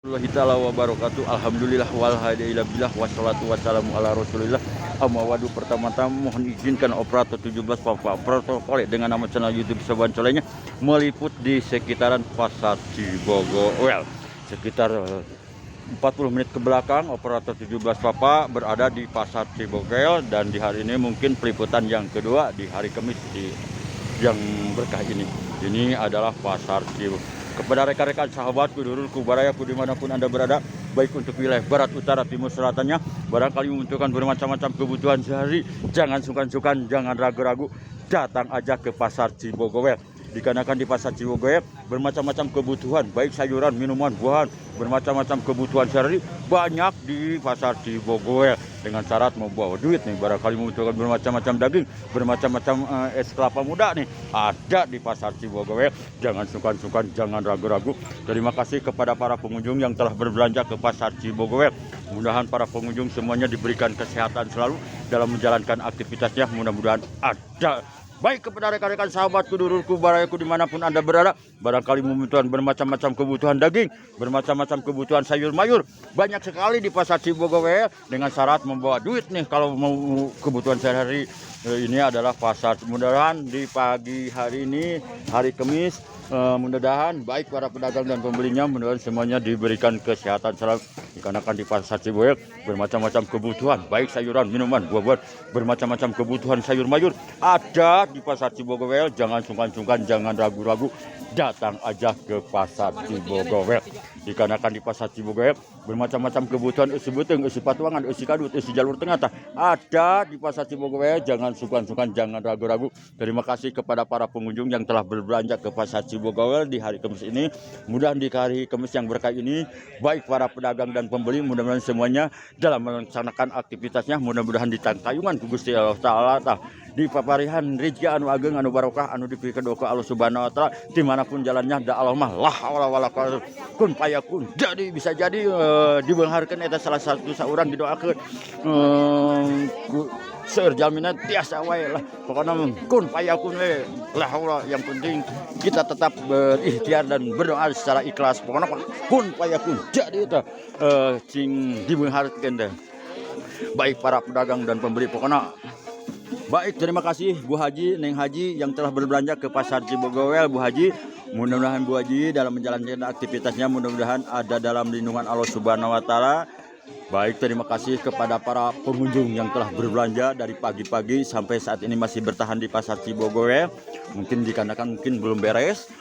Wassalamualaikum warahmatullahi wabarakatuh. Alhamdulillah wal hadiyaillah wassalatu wassalamu ala Rasulillah. Amawadu pertama-tama mohon izinkan operator 17 Papa protokol dengan nama channel YouTube Soban Solehnya meliput di sekitaran Pasar Cibogowel. Sekitar 40 menit ke belakang operator 17 Papa berada di Pasar Cibogowel, dan di hari ini mungkin peliputan yang kedua di hari Kamis yang berkah ini. Ini adalah Pasar Cibogowel. Kepada rekan-rekan sahabatku, dulurku, barayaku dimanapun Anda berada, baik untuk wilayah barat, utara, timur, selatannya, barangkali membutuhkan bermacam-macam kebutuhan sehari, jangan sungkan-sungkan, jangan ragu-ragu, datang aja ke Pasar Cibogowel. Dikarenakan di Pasar Cibogowel bermacam-macam kebutuhan, baik sayuran, minuman, buahan, bermacam-macam kebutuhan sehari banyak di Pasar Cibogowel. Dengan syarat mau bawa duit nih, barangkali membutuhkan bermacam-macam daging, bermacam-macam es kelapa muda nih, ada di Pasar Cibogowel. Jangan sungkan-sungkan, jangan ragu-ragu. Terima kasih kepada para pengunjung yang telah berbelanja ke Pasar Cibogowel. Mudah-mudahan para pengunjung semuanya diberikan kesehatan selalu dalam menjalankan aktivitasnya. Mudah-mudahan ada. Baik kepada rekan-rekan sahabatku, dulurku, barayaku dimanapun Anda berada, barangkali membutuhkan bermacam-macam kebutuhan daging, bermacam-macam kebutuhan sayur mayur, banyak sekali di Pasar Cibogowel. Dengan syarat membawa duit nih kalau mau kebutuhan sehari-hari. Ini adalah pasar. Mudah-mudahan di pagi hari ini, hari Kamis, mudah-mudahan baik para pedagang dan pembelinya, mudah-mudahan semuanya diberikan kesehatan selalu. Dikarenakan di Pasar Cibogowel bermacam-macam kebutuhan, baik sayuran, minuman, buah-buahan, bermacam-macam kebutuhan sayur mayur ada di Pasar Cibogowel. Jangan sungkan-sungkan, jangan ragu-ragu, datang aja ke Pasar Cibogowel. Dikarenakan di Pasar Cibogowel bermacam-macam kebutuhan isi beteng, isi patuangan, isi kadut, isi jalur tengah ada di Pasar Cibogowel. Jangan sungkan-sungkan, jangan ragu-ragu. Terima kasih kepada para pengunjung yang telah berbelanja ke Pasar Cibogowel di hari Kamis ini. Mudah-mudahan di hari Kamis yang berkah ini, baik para pedagang dan pembeli, mudah-mudahan semuanya dalam melaksanakan aktivitasnya, mudah-mudahan ditangkayungan ku Gusti Allah Ta'ala, di paparihan rezeki anu ageng, anu barokah, anu dipikeun ku Allah Subhanahu wa Ta'ala. Dimanapun jalannya, da Allah mah lah wala kun payakun. Jadi bisa jadi dibeungharkeun eta salah satu saurang didoakeun seueur jaminan tiasa wae lah. Pokoknya kun payakun we lah Allah. Yang penting kita tetap berikhtiar dan berdoa secara ikhlas. Pokoknya kun payakun. Jadi itu cing dibeungharkeun teh. Baik para pedagang dan pembeli, pokoknya baik. Terima kasih Bu Haji, Neng Haji yang telah berbelanja ke Pasar Cibogowel. Bu Haji, mudah-mudahan Bu Haji dalam menjalankan aktivitasnya, mudah-mudahan ada dalam lindungan Allah Subhanahu wa Ta'ala. Baik, terima kasih kepada para pengunjung yang telah berbelanja dari pagi-pagi sampai saat ini masih bertahan di Pasar Cibogowel. Mungkin dikarenakan mungkin belum beres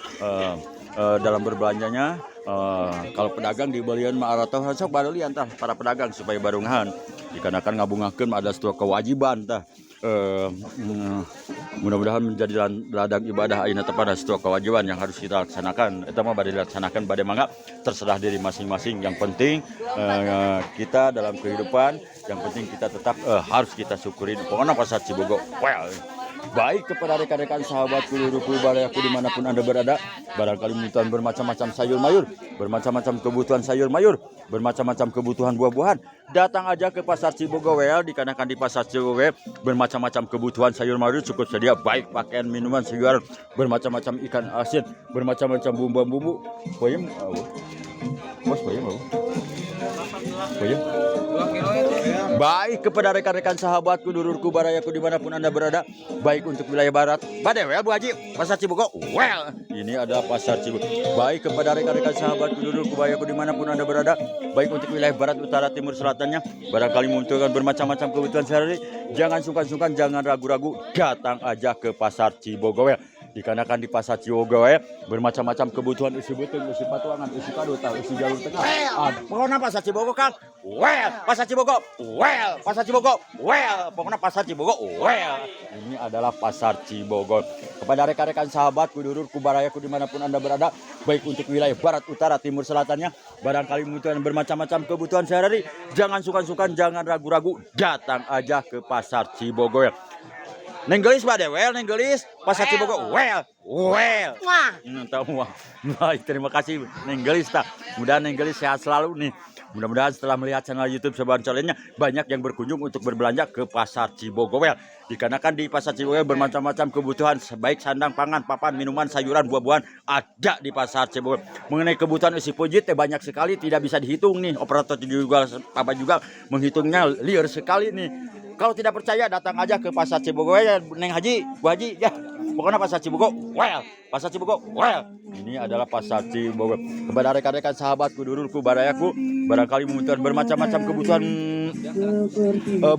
dalam berbelanjanya. Kalau pedagang di balian ma'aratau sok bareli antah para pedagang supaya barungan. Dikarenakan ngabungakeun ada sebuah kewajiban tah. Mudah-mudahan menjadi ladang ibadah ayeuna teh pada sebuah kewajiban yang harus kita laksanakan. Eta mah bade dilaksanakan bade mangga terserah diri masing-masing. Yang penting kita dalam kehidupan, yang penting kita tetap harus kita syukurin. Pokoknya Pasar Cibogowel. Baik kepada rekan-rekan sahabatku, dulurku, barayaku dimanapun Anda berada, barangkali membutuhkan bermacam-macam sayur mayur, bermacam-macam kebutuhan sayur mayur, bermacam-macam kebutuhan buah-buahan, datang aja ke Pasar Cibogowel. Dikarenakan di Pasar Cibogowel bermacam-macam kebutuhan sayur mayur cukup sedia, baik pakaian, minuman, sayuran, bermacam-macam ikan asin, bermacam-macam bumbu-bumbu. Payem, bos payem, payem. Baik kepada rekan-rekan sahabatku, dulurku, barayaku dimanapun Anda berada, baik untuk wilayah barat, badewel Bu Haji, Pasar Cibogowel. Ini ada Pasar Cibogowel. Baik kepada rekan-rekan sahabatku, dulurku, barayaku dimanapun Anda berada, baik untuk wilayah barat, utara, timur, selatannya, barangkali membutuhkan bermacam-macam kebutuhan sehari, jangan sungkan-sungkan, jangan ragu-ragu, datang aja ke Pasar Cibogowel. Dikarenakan di Pasar Cibogowel bermacam-macam kebutuhan isi beteng, isi patuangan, isi kadut, isi jalur tengah. Pokoknya Pasar Cibogowel, Kang. Pasar Cibogowel, Pasar Cibogowel. Pokoknya Pasar Cibogowel. Ini adalah Pasar Cibogowel. Kepada rekan-rekan sahabatku, dulurku, barayaku dimanapun Anda berada, baik untuk wilayah barat, utara, timur, selatannya, barangkali membutuhkan bermacam-macam kebutuhan sehari-hari, jangan sungkan-sungkan, jangan ragu-ragu, datang aja ke Pasar Cibogowel. Neng gelis badewel, neng gelis Pasar Cibogowel. Tahu wah. Baik, terima kasih Neng gelis tak. Mudah Neng gelis sehat selalu nih. Mudah-mudahan setelah melihat channel YouTube Sahabat Solehnya banyak yang berkunjung untuk berbelanja ke Pasar Cibogowel. Dikarenakan di Pasar Cibogowel bermacam-macam kebutuhan baik sandang, pangan, papan, minuman, sayuran, buah-buahan ada di Pasar Cibogowel. Mengenai kebutuhan isi pujit banyak sekali, tidak bisa dihitung nih. Operator juga Papa juga menghitungnya liar sekali nih. Kalau tidak percaya datang aja ke Pasar Cibogowel ya Neng Haji, Bu Haji ya. Pokoknya Pasar Cibogowel, Pasar Cibogowel. Ini adalah Pasar Cibogowel. Kepada rekan-rekan sahabatku, dulurku, barayaku, barangkali membutuhkan bermacam-macam kebutuhan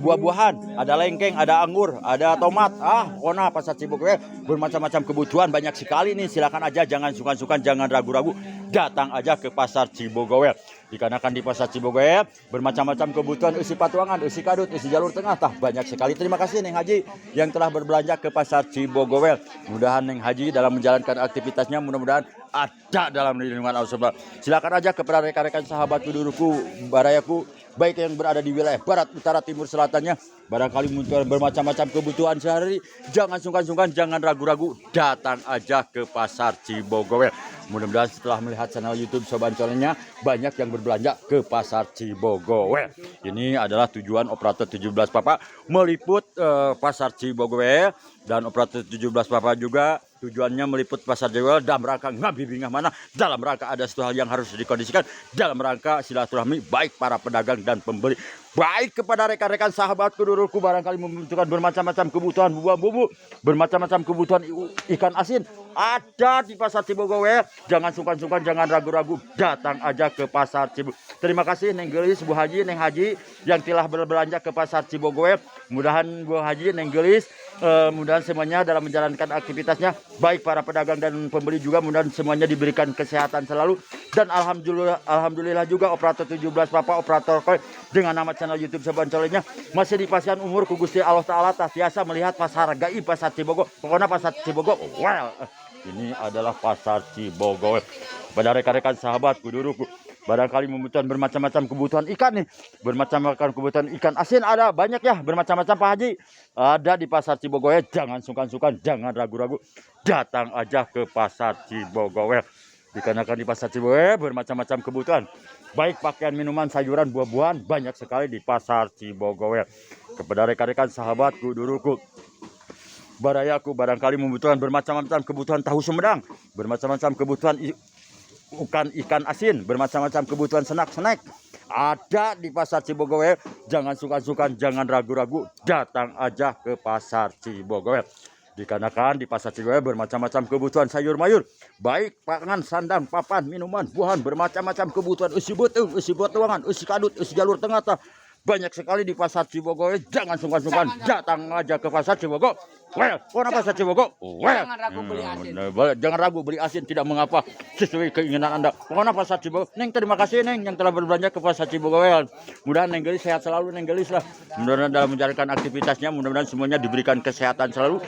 buah-buahan, ada lengkeng, ada anggur, ada tomat. Pokoknya Pasar Cibogowel bermacam-macam kebutuhan banyak sekali nih. Silakan aja, jangan sungkan-sungkan, jangan ragu-ragu, datang aja ke Pasar Cibogowel. Dikarenakan di Pasar Cibogowel bermacam-macam kebutuhan isi patuangan, isi kadut, isi jalur tengah, banyak sekali. Terima kasih Neng Haji yang telah berbelanja ke Pasar Cibogowel. Mudah-mudahan Neng Haji dalam menjalankan aktivitasnya mudah-mudahan ada dalam lindungan Allah. Silakan aja kepada rekan-rekan sahabatku, duluku, barayaku, baik yang berada di wilayah barat, utara, timur, selatannya, barangkali muncul bermacam-macam kebutuhan sehari. Jangan sungkan-sungkan, jangan ragu-ragu, datang aja ke Pasar Cibogowel. Mudah-mudahan setelah melihat channel YouTube Sobat Solehnya banyak yang berbelanja ke Pasar Cibogowel. Ini adalah tujuan operator 17 Papa meliput Pasar Cibogowel, dan operator 17 Papa juga tujuannya meliput Pasar Cibogowel dalam rangka ngabibingah mana, dalam rangka ada satu hal yang harus dikondisikan, dalam rangka silaturahmi baik para pedagang dan pembeli. Baik kepada rekan-rekan sahabatku, dulurku, barangkali membutuhkan bermacam-macam kebutuhan buah-buah, bermacam-macam kebutuhan ikan asin ada di Pasar Cibogowel. Jangan sungkan-sungkan, jangan ragu-ragu, datang aja ke Pasar Cibogowel. Terima kasih Neng Gelis, Bu Haji, Neng Haji yang telah berbelanja ke Pasar Cibogowel. Mudahan Bu Haji, Neng Gelis, mudahan semuanya dalam menjalankan aktivitasnya, baik para pedagang dan pembeli juga, mudahan semuanya diberikan kesehatan selalu. Dan alhamdulillah juga operator 17 Papa, operator dengan nama channel YouTube Sahabat Solehnya masih dipasihan umur ku Gusti Allah Ta'ala biasa melihat pasar gaib Pasar Cibogowel. Pokoknya Pasar Cibogowel. Ini adalah Pasar Cibogowel. Pada rekan-rekan sahabatku, duluku, barangkali membutuhkan bermacam-macam kebutuhan ikan nih, bermacam-macam kebutuhan ikan asin ada banyak ya, bermacam-macam Pak Haji ada di Pasar Cibogowel. Jangan sungkan-sungkan, jangan ragu-ragu, datang aja ke Pasar Cibogowel. Dikarenakan di Pasar Cibogowel bermacam-macam kebutuhan baik pakaian, minuman, sayuran, buah-buahan banyak sekali di Pasar Cibogowel. Kepada rekan-rekan sahabatku, duluku, barayaku, barangkali membutuhkan bermacam-macam kebutuhan tahu Sumedang, bermacam-macam kebutuhan ikan asin, bermacam-macam kebutuhan snack ada di Pasar Cibogowel. Jangan sungkan-sungkan, jangan ragu-ragu, datang aja ke Pasar Cibogowel. Dikarenakan di Pasar Cibogowel bermacam-macam kebutuhan sayur mayur, baik pangan, sandang, papan, minuman, buahan, bermacam-macam kebutuhan isi beteng, isi buat-tuangan, isi kadut, isi jalur tengah, banyak sekali di Pasar Cibogowel. Jangan sungkan-sungkan, datang aja ke Pasar Cibogowel. Pasar Cibogowel. Jangan ragu beli asin. Jangan ragu beli asin, tidak mengapa, sesuai keinginan Anda. Pokoknya Pasar Cibogowel. Neng, terima kasih Neng yang telah berbelanja ke Pasar Cibogowel. Mudah-mudahan Neng Gelis sehat selalu, Neng Gelis lah. Mudah-mudahan dalam menjalankan aktivitasnya, mudah-mudahan semuanya diberikan kesehatan selalu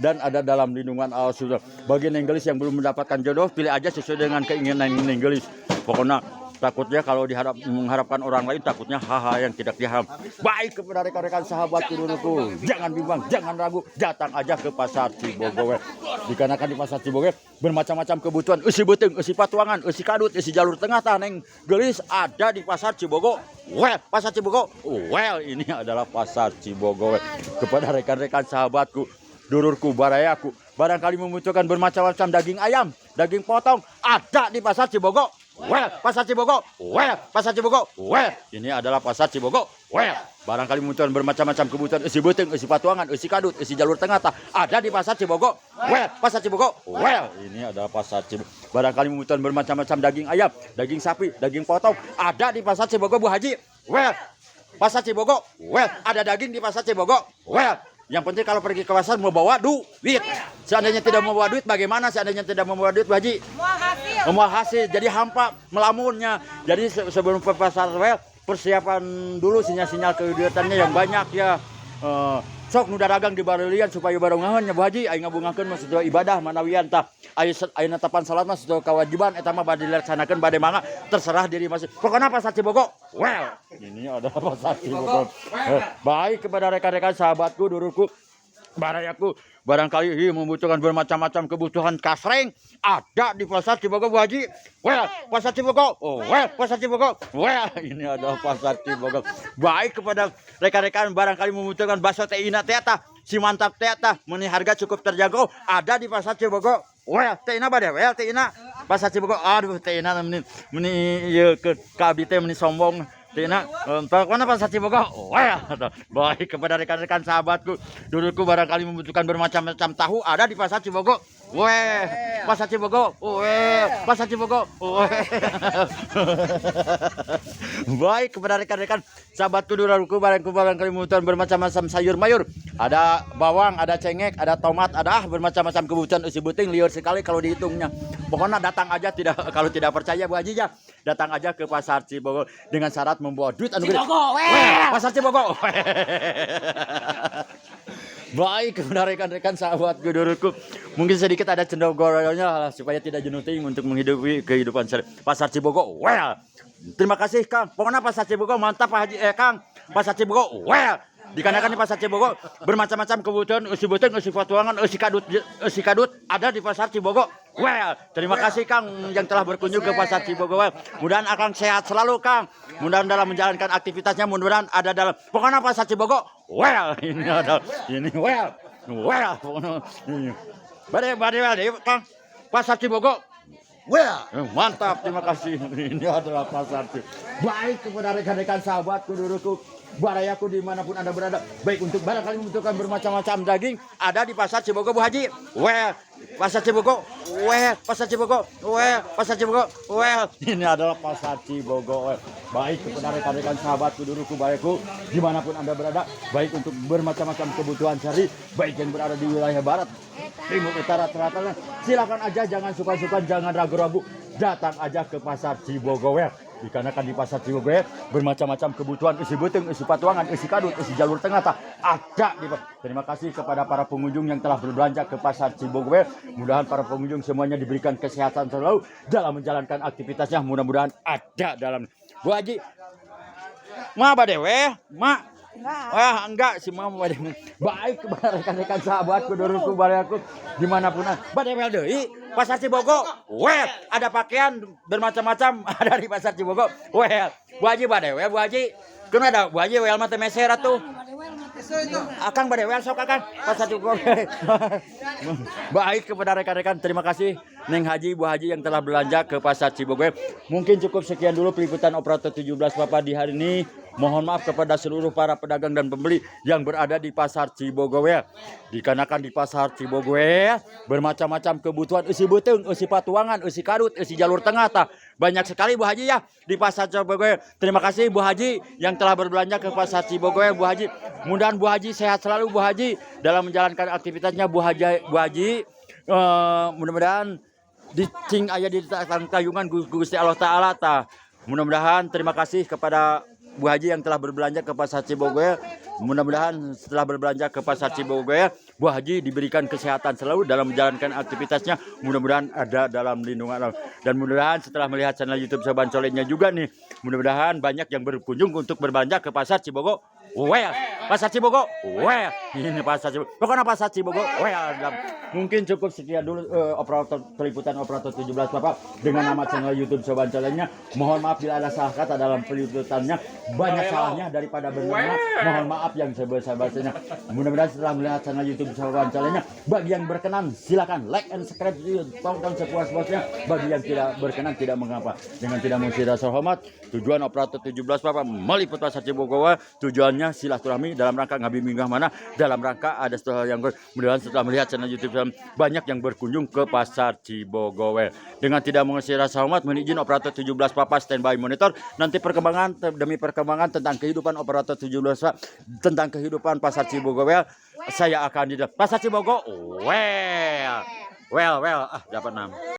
dan ada dalam lindungan Allah. Bagi Neng Gelis yang belum mendapatkan jodoh, pilih aja sesuai dengan keinginan Neng Gelis. Pokoknya takutnya kalau mengharapkan orang lain, takutnya hal-hal yang tidak diharap. Baik kepada rekan-rekan sahabatku, duluku, jangan bimbang, jangan ragu, datang aja ke Pasar Cibogowel. Dikarenakan di Pasar Cibogowel bermacam-macam kebutuhan isi beteng, isi patuangan, isi kadut, isi jalur tengah, Neng Gelis ada di Pasar Cibogowel. Pasar Cibogowel ini adalah Pasar Cibogowel. Kepada rekan-rekan sahabatku, dulurku, barayaku, barangkali membutuhkan bermacam-macam daging ayam, daging potong ada di Pasar Cibogowel. Pasar Cibogowel. Pasar Cibogowel. Ini adalah Pasar Cibogowel. Barangkali membutuhkan bermacam-macam kebutuhan isi beteng, isi patuangan, isi kadut, isi jalur tengah ada di Pasar Cibogowel. Pasar Cibogowel. Ini adalah Pasar Cibogowel. Barangkali membutuhkan bermacam-macam daging ayam, daging sapi, daging potong ada di Pasar Cibogowel, Bu Haji. Pasar Cibogowel. Ada daging di Pasar Cibogowel. Yang penting kalau pergi ke pasar mau bawa duit. Seandainya tidak mau bawa duit, bagaimana? Seandainya tidak mau bawa duit, Bu Haji? Mau hasil. Jadi hampa melamunnya. Jadi sebelum ke pasar persiapan dulu sinyal-sinyal kegiatannya yang banyak ya. Sok nu dagang di bareulian supaya barengahan nya Bu Haji, aing ngabungakeun mah satua ibadah manawian tah aya netapan salat mah satua kewajiban eta mah bade dilaksanakeun bade mangga terserah diri masing. Pokona Pasar Cibogowel. Ini adalah Pasar Cibogowel. Baik kepada rekan-rekan sahabatku, dulurku, Barayaku barangkali membutuhkan bermacam-macam kebutuhan kasreng ada di pasar Cibogo Bu Haji. Well, pasar Cibogo. Oh, well, pasar Cibogo. Well, ini adalah pasar Cibogo. Baik kepada rekan-rekan barangkali membutuhkan bakso teina teata, si mantap teata, meni harga cukup terjangkau ada di pasar Cibogo. Well, teina bade, well teina pasar Cibogo. Aduh, teina meni ieu ke kabdi teh meni sombong. Tina, pokoknya pasar Cibogo, wah, baik kepada rekan-rekan sahabatku, duluku barangkali membutuhkan bermacam-macam tahu ada di pasar Cibogo, weh, pasar Cibogo, weh, pasar Cibogo, weh. Baik kepada rekan-rekan sahabatku, duluku barangkali membutuhkan bermacam-macam sayur mayur, ada bawang, ada cengek, ada tomat, ada bermacam-macam kebutuhan usi buting liur sekali kalau dihitungnya. Pokoknya datang aja kalau tidak percaya Bu Haji ya, datang aja ke pasar Cibogo dengan syarat membawa duit anu gede. Pasar Cibogo. Baik kepada rekan-rekan sahabat gudurku, mungkin sedikit ada cendogoronya supaya tidak jenuh ting untuk menghidupi kehidupan pasar Cibogo. Well, terima kasih Kang. Pokoknya pasar Cibogo mantap Pak Haji Kang. Pasar Cibogo. Well, dikarenakan di pasar Cibogo bermacam-macam kebutuhan usi buting, usi patuangan, usi kadut ada di pasar Cibogo. Well, terima kasih Kang yang telah berkunjung ke pasar Cibogo. Well, mudah-mudahan Akang sehat selalu Kang. Mudah-mudahan dalam menjalankan aktivitasnya, mudah-mudahan ada dalam pokoknya pasar Cibogo. Well, ini ada ini well. Bade Kang. Pasar Cibogo. Well, mantap, terima kasih. Ini adalah pasar Cibogo. Baik kepada rekan-rekan sahabatku, duluku, barayaku dimanapun Anda berada, baik untuk barangkali membutuhkan bermacam-macam daging ada di pasar Cibogo Bu Haji. Well, pasar Cibogo. Well, pasar Cibogo. Well, pasar Cibogo. Well, ini adalah pasar Cibogo. Well, baik kepada rekan-rekan sahabatku, duluku, barayaku dimanapun Anda berada, baik untuk bermacam-macam kebutuhan sehari, baik yang berada di wilayah barat, timur, utara, selatan, silakan aja, jangan suka-suka, jangan ragu-ragu, datang aja ke pasar Cibogo. Well, dikarenakan di pasar Cibogo bermacam-macam kebutuhan isi buting, isi patuangan, isi kadut, isi jalur tengah ada di. Terima kasih kepada para pengunjung yang telah berbelanja ke pasar Cibogo. Mudah-mudahan para pengunjung semuanya diberikan kesehatan selalu dalam menjalankan aktivitasnya. Mudah-mudahan ada dalam Bu Haji. Ma badewe, ma. Wah, enggak sih mama badewe. Baik kepada rekan-rekan sahabatku, duluku, barayaku dimanapun badewe deui. Pasar Cibogo, well, ada pakaian bermacam-macam ada di pasar Cibogo. Well, Bu Haji badewe, Bu Haji. Kuna ada Bu Haji well mah teh meser atuh. Akang badewe sok Akang pasar Cibogo. Baik kepada rekan-rekan, terima kasih Neng Haji, Bu Haji yang telah belanja ke pasar Cibogo. Mungkin cukup sekian dulu peliputan operator 17 Papa di hari ini. Mohon maaf kepada seluruh para pedagang dan pembeli yang berada di pasar Cibogo. Dikarenakan di pasar Cibogo bermacam-macam kebutuhan usi butung, usi patuangan, usi kadut, usi jalur tengah banyak sekali Bu Haji ya di pasar Cibogo. Terima kasih Bu Haji yang telah berbelanja ke pasar Cibogo Bu Haji. Mudah-mudahan Bu Haji sehat selalu Bu Haji dalam menjalankan aktivitasnya Bu Haji. Mudah-mudahan dicing aya di tayungan Gusti Allah Ta'ala Mudah-mudahan terima kasih kepada Bu Haji yang telah berbelanja ke pasar Cibogo. Mudah-mudahan setelah berbelanja ke pasar Cibogo Bu Haji diberikan kesehatan selalu dalam menjalankan aktivitasnya. Mudah-mudahan ada dalam lindungan Allah. Dan mudah-mudahan setelah melihat channel YouTube Saban Solehnya juga nih, mudah-mudahan banyak yang berkunjung untuk berbelanja ke pasar Cibogo. Well, pasar Cibogo. Well, ini pasar Cibogo. Pokoknya pasar Cibogo. Well, mungkin cukup sekian dulu peliputan operator 17 Bapak dengan nama channel YouTube Saban Solehnya. Mohon maaf bila ada salah kata dalam peliputannya. Banyak salahnya daripada benarnya. Mohon maaf yang sebesar-besarnya. Mudah-mudahan setelah melihat channel YouTube Saban Solehnya, bagi yang berkenan silakan like and subscribe, tonton sepuas-puasnya. Bagi yang tidak berkenan tidak mengapa. Dengan tidak mengusir rasa hormat, tujuan operator 17 Bapak meliput pasar Cibogo tujuannya silaturahmi dalam rangka ngabi minggah mana, dalam rangka ada setelah yang mudah-mudahan setelah melihat channel YouTube banyak yang berkunjung ke pasar Cibogo. Dengan tidak mengusir rasa hormat, mohon izin operator 17 Papa standby monitor nanti perkembangan demi perkembangan tentang kehidupan operator 17 tentang kehidupan pasar Cibogo. Saya akan di pasar Cibogo. Well, dapat 6.